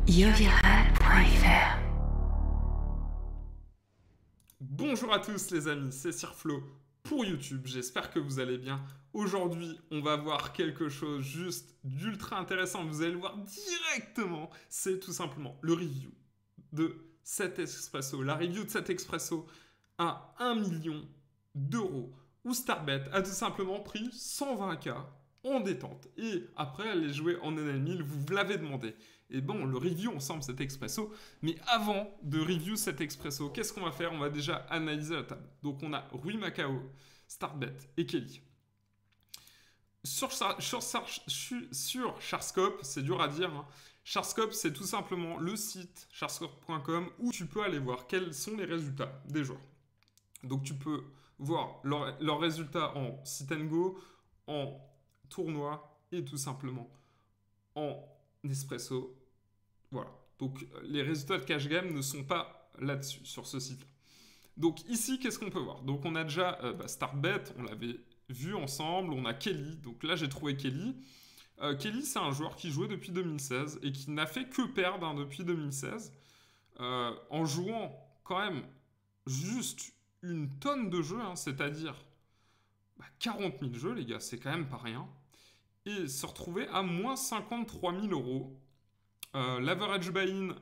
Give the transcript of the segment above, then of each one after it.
Yoviral.fr. Bonjour à tous les amis, c'est Sirflo pour YouTube, j'espère que vous allez bien. Aujourd'hui, on va voir quelque chose juste d'ultra intéressant, vous allez le voir directement. C'est tout simplement le review de cet espresso. La review de cet espresso à 1 million d'euros, où Starbet a tout simplement pris 120K en détente. Et après, elle est jouée en NL1000, vous l'avez demandé. Et bon, le review ensemble cet expresso. Mais avant de review cet expresso, qu'est-ce qu'on va faire? On va déjà analyser la table. Donc on a Rui Macao, Starbet et Kelly. Sur Charscope, c'est dur à dire, hein. Charscope, c'est tout simplement le site charscope.com où tu peux aller voir quels sont les résultats des joueurs. Donc tu peux voir leurs résultats en sit and go, en tournoi et tout simplement en espresso. Voilà. Donc les résultats de cash game ne sont pas là-dessus, sur ce site-là. Donc ici, qu'est-ce qu'on peut voir? Donc on a déjà Starbet, on l'avait vu ensemble, on a Kelly. Donc là, j'ai trouvé Kelly. Kelly, c'est un joueur qui jouait depuis 2016 et qui n'a fait que perdre depuis 2016 en jouant quand même juste une tonne de jeux, hein, c'est-à-dire 40 000 jeux, les gars, c'est quand même pas rien. Et se retrouver à moins 53 000 euros. L'average buy-in,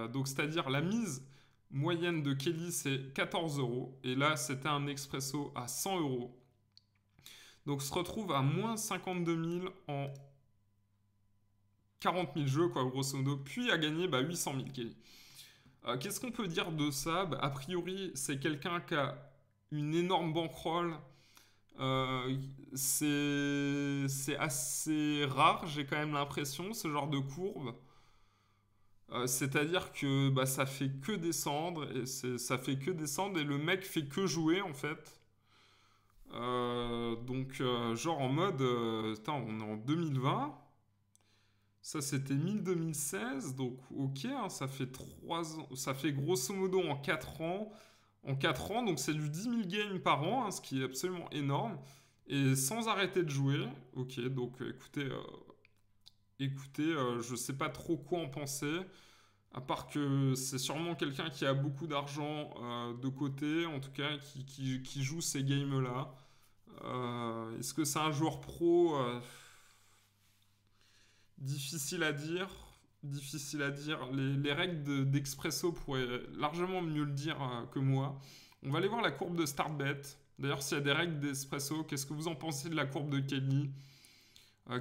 donc c'est-à-dire la mise moyenne de Kelly, c'est 14 euros. Et là, c'était un expresso à 100 euros. Donc se retrouve à moins 52 000 en 40 000 jeux, quoi, grosso modo. Puis à gagner 800 000 Kelly. Qu'est-ce qu'on peut dire de ça? A priori, c'est quelqu'un qui a une énorme bankroll. C'est assez rare, j'ai quand même l'impression, ce genre de courbe. C'est-à-dire que ça fait que descendre, et ça fait que descendre, et le mec fait que jouer, en fait. Donc, genre en mode, on est en 2020. Ça, c'était 2016, donc ok, hein, ça fait 3 ans, ça fait grosso modo en 4 ans. En 4 ans, donc c'est du 10 000 games par an, hein, ce qui est absolument énorme. Et sans arrêter de jouer. Ok, donc écoutez, je sais pas trop quoi en penser. À part que c'est sûrement quelqu'un qui a beaucoup d'argent de côté, en tout cas, qui joue ces games-là. Est-ce que c'est un joueur pro? Difficile à dire. Difficile à dire. Les règles d'Expresso pourraient largement mieux le dire que moi. On va aller voir la courbe de Starbet. D'ailleurs, s'il y a des règles d'Espresso, qu'est-ce que vous en pensez de la courbe de Kelly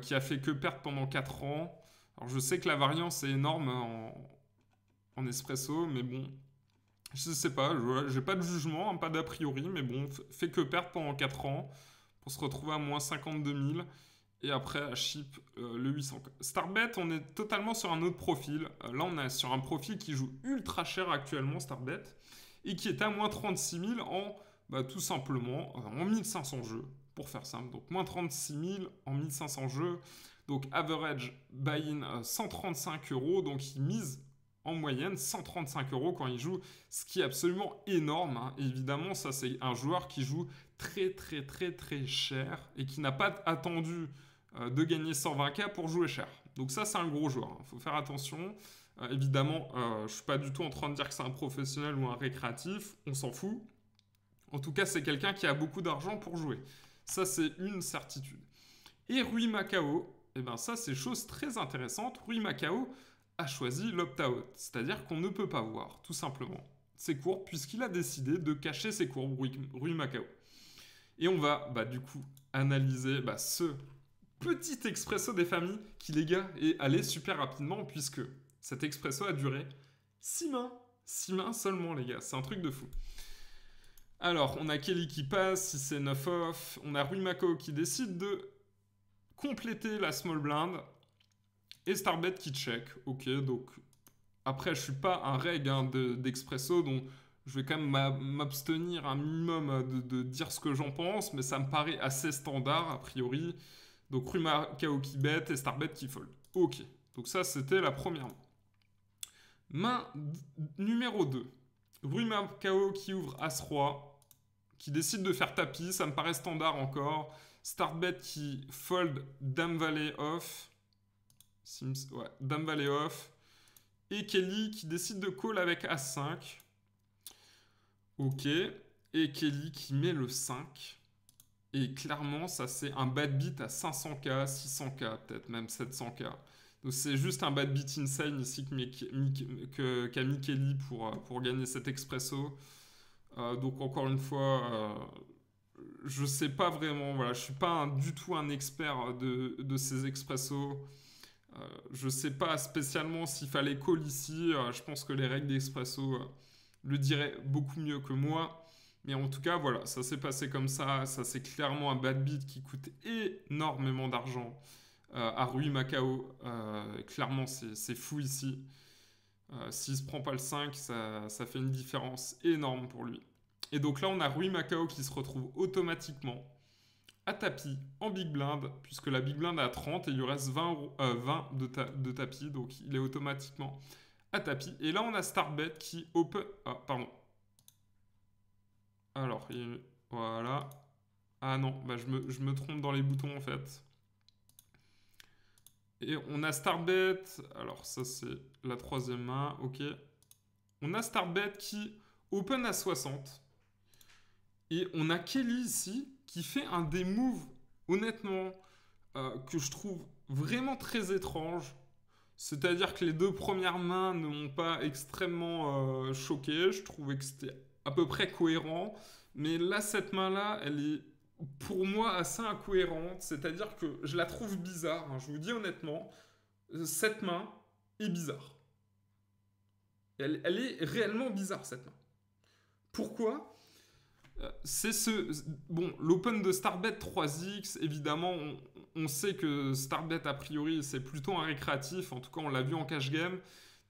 qui a fait que perdre pendant 4 ans? Alors, je sais que la variance est énorme en espresso, mais bon, je sais pas, j'ai pas de jugement, hein, pas d'a priori, mais bon, fait que perdre pendant 4 ans pour se retrouver à moins 52 000 et après à chip le 800. Starbet, on est totalement sur un autre profil. Là, on est sur un profil qui joue ultra cher actuellement, Starbet, et qui est à moins 36 000 en tout simplement en 1500 jeux, pour faire simple. Donc moins 36 000 en 1500 jeux. Donc average buy-in 135 euros, donc il mise en moyenne 135 euros quand il joue, ce qui est absolument énorme, hein. Évidemment, ça c'est un joueur qui joue très très très très cher et qui n'a pas attendu de gagner 120K pour jouer cher. Donc ça c'est un gros joueur, il faut faire attention. Évidemment, je ne suis pas du tout en train de dire que c'est un professionnel ou un récréatif, on s'en fout. En tout cas, c'est quelqu'un qui a beaucoup d'argent pour jouer. Ça c'est une certitude. Et Rui Macao, ça c'est chose très intéressante. Rui Macao a choisi l'opt-out, c'est-à-dire qu'on ne peut pas voir, tout simplement, ses courbes, puisqu'il a décidé de cacher ses courbes, Rui Macao. Et on va, du coup, analyser ce petit expresso des familles qui, les gars, est allé super rapidement, puisque cet expresso a duré 6 mains. 6 mains seulement, les gars, c'est un truc de fou. Alors, on a Kelly qui passe, 6 et 9 off, on a Rui Macao qui décide de compléter la small blind, et Starbet qui check. Ok, donc après je suis pas un reg d'Expresso, donc je vais quand même m'abstenir un minimum de dire ce que j'en pense, mais ça me paraît assez standard a priori. Donc Rui Macao qui bet et Starbet qui fold. Ok, donc ça c'était la première main. Main numéro 2. Rui Macao qui ouvre As-Roi, qui décide de faire tapis, ça me paraît standard encore. Starbet qui fold Dame Valet off. Dame Valet off. Et Kelly qui décide de call avec As-5. Ok. Et Kelly qui met le 5. Et clairement, ça c'est un bad beat à 500k, 600k, peut-être même 700k. Donc c'est juste un bad beat insane ici qu'a mis Kelly pour gagner cet expresso. Donc encore une fois, je sais pas vraiment, voilà, je suis pas du tout un expert de ces expressos. Je sais pas spécialement s'il fallait call ici. Je pense que les règles d'expresso le diraient beaucoup mieux que moi. Mais en tout cas, voilà, ça s'est passé comme ça. Ça, c'est clairement un bad beat qui coûte énormément d'argent à Rui Macao. Clairement, c'est fou ici. S'il se prend pas le 5, ça fait une différence énorme pour lui. Et donc là, on a Rui Macao qui se retrouve automatiquement à tapis en big blind, puisque la big blind est à 30 et il lui reste 20 de tapis, donc il est automatiquement à tapis. Et là, on a Starbet qui open... Ah, pardon. Alors, voilà. Ah non, bah je me trompe dans les boutons en fait. Et on a Starbet. Alors, ça c'est la troisième main, ok. On a Starbet qui open à 60. Et on a Kelly ici qui fait un des moves, honnêtement, que je trouve vraiment très étrange. C'est-à-dire que les deux premières mains ne m'ont pas extrêmement choqué. Je trouvais que c'était à peu près cohérent. Mais là, cette main-là, elle est pour moi assez incohérente. C'est-à-dire que je la trouve bizarre, hein. Je vous dis honnêtement, cette main est bizarre. Elle est réellement bizarre, cette main. Pourquoi ? C'est bon, l'open de Starbet 3x, évidemment, on sait que Starbet, a priori, c'est plutôt un récréatif. En tout cas, on l'a vu en cash game.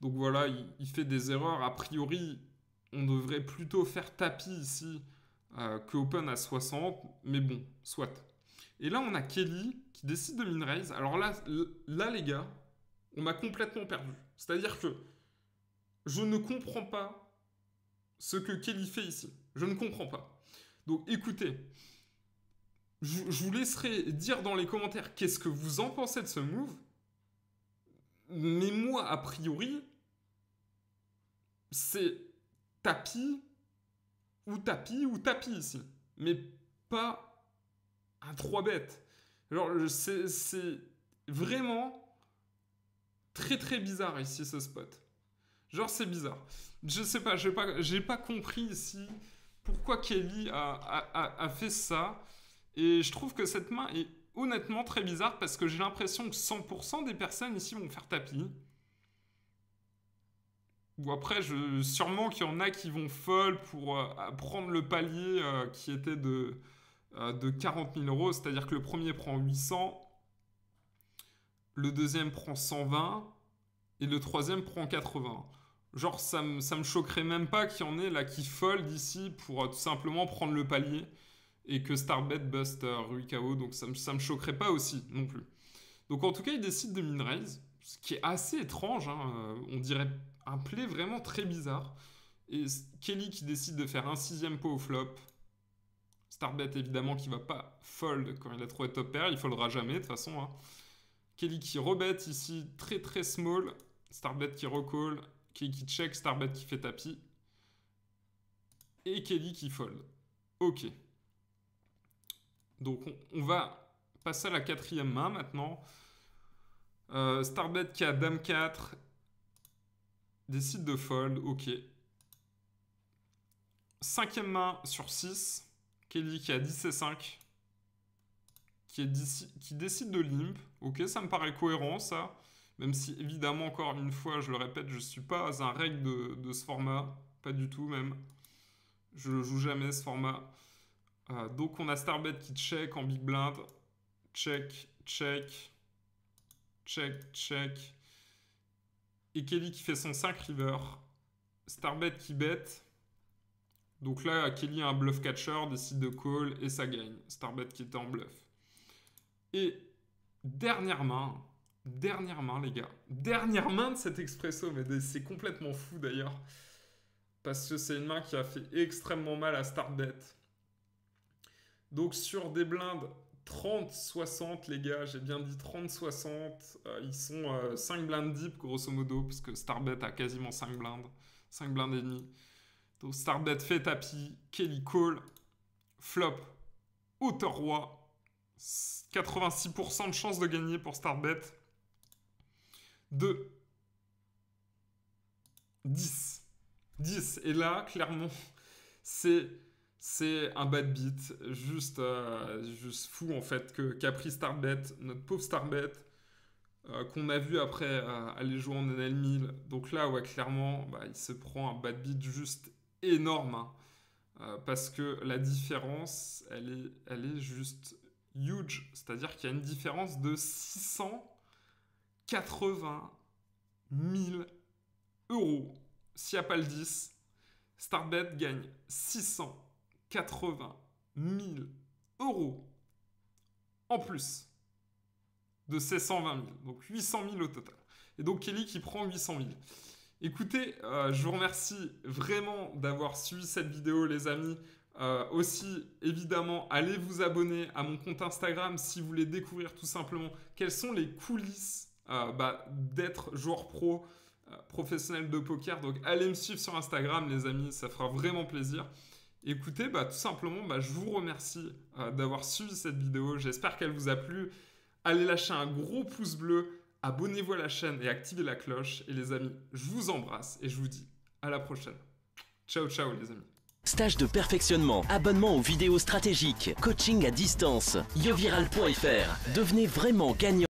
Donc voilà, il fait des erreurs. A priori, on devrait plutôt faire tapis ici que open à 60. Mais bon, soit. Et là, on a Kelly qui décide de min-raise. Alors là, les gars, on m'a complètement perdu. C'est-à-dire que je ne comprends pas ce que Kelly fait ici. Je ne comprends pas. Donc écoutez, je vous laisserai dire dans les commentaires qu'est-ce que vous en pensez de ce move. Mais moi, a priori, c'est tapis ou tapis ou tapis ici. Mais pas un 3-bet. Alors c'est vraiment très très bizarre ici ce spot. Genre c'est bizarre. Je sais pas, j'ai pas compris ici pourquoi Kelly a fait ça. Et je trouve que cette main est honnêtement très bizarre parce que j'ai l'impression que 100% des personnes ici vont faire tapis. Ou après, sûrement qu'il y en a qui vont fold pour prendre le palier qui était de 40 000 euros. C'est-à-dire que le premier prend 800, le deuxième prend 120 et le troisième prend 80. Genre, ça me choquerait même pas qu'il y en ait là qui fold ici pour tout simplement prendre le palier et que Starbet bust Rui KO. Donc ça me choquerait pas aussi non plus. Donc en tout cas, il décide de min-raise, ce qui est assez étrange. Hein. On dirait un play vraiment très bizarre. Et Kelly qui décide de faire un 6ème pot au flop. Starbet évidemment qui va pas fold quand il a trouvé top pair. Il foldera jamais de toute façon. Hein. Kelly qui rebet ici très très small. Starbet qui recall. Kelly qui check, Starbet qui fait tapis. Et Kelly qui fold. Ok. Donc on va passer à la 4ème main maintenant. Starbet qui a Dame 4 décide de fold. Ok. 5ème main sur 6. Kelly qui a 10 et 5. Qui décide de limp. Ok, ça me paraît cohérent ça. Même si évidemment, encore une fois, je le répète, je ne suis pas un règle de ce format. Pas du tout même. Je ne joue jamais ce format. Donc on a Starbet qui check en big blind. Check, check. Check, check. Et Kelly qui fait son 5 river. Starbet qui bet. Donc là, Kelly a un bluff catcher, décide de call et ça gagne. Starbet qui était en bluff. Et dernière main les gars. Dernière main de cet expresso, mais c'est complètement fou d'ailleurs. Parce que c'est une main qui a fait extrêmement mal à Starbet. Donc sur des blindes 30-60 les gars, j'ai bien dit 30-60. Ils sont 5 blindes deep grosso modo, parce que Starbet a quasiment 5 blindes. 5 blindes et demi. Donc Starbet fait tapis, Kelly call, flop, hauteur roi. 86% de chance de gagner pour Starbet. 2. 10. 10. Et là, clairement, c'est un bad beat. Juste fou, en fait, qu'a pris Starbet, notre pauvre Starbet, qu'on a vu après aller jouer en NL1000. Donc là, ouais, clairement, bah, il se prend un bad beat juste énorme. Hein, parce que la différence, elle est juste huge. C'est-à-dire qu'il y a une différence de 680 000 euros. S'il n'y a pas le 10, Starbet gagne 680 000 euros en plus de ces 120 000. Donc 800 000 au total. Et donc Kelly qui prend 800 000. Écoutez, je vous remercie vraiment d'avoir suivi cette vidéo, les amis. Aussi, évidemment, allez vous abonner à mon compte Instagram si vous voulez découvrir tout simplement quelles sont les coulisses d'être joueur pro, professionnel de poker. Donc, allez me suivre sur Instagram, les amis, ça fera vraiment plaisir. Écoutez, tout simplement, je vous remercie d'avoir suivi cette vidéo. J'espère qu'elle vous a plu. Allez lâcher un gros pouce bleu. Abonnez-vous à la chaîne et activez la cloche. Et les amis, je vous embrasse et je vous dis à la prochaine. Ciao, ciao les amis. Stage de perfectionnement, abonnement aux vidéos stratégiques, coaching à distance, yoviral.fr. Devenez vraiment gagnant.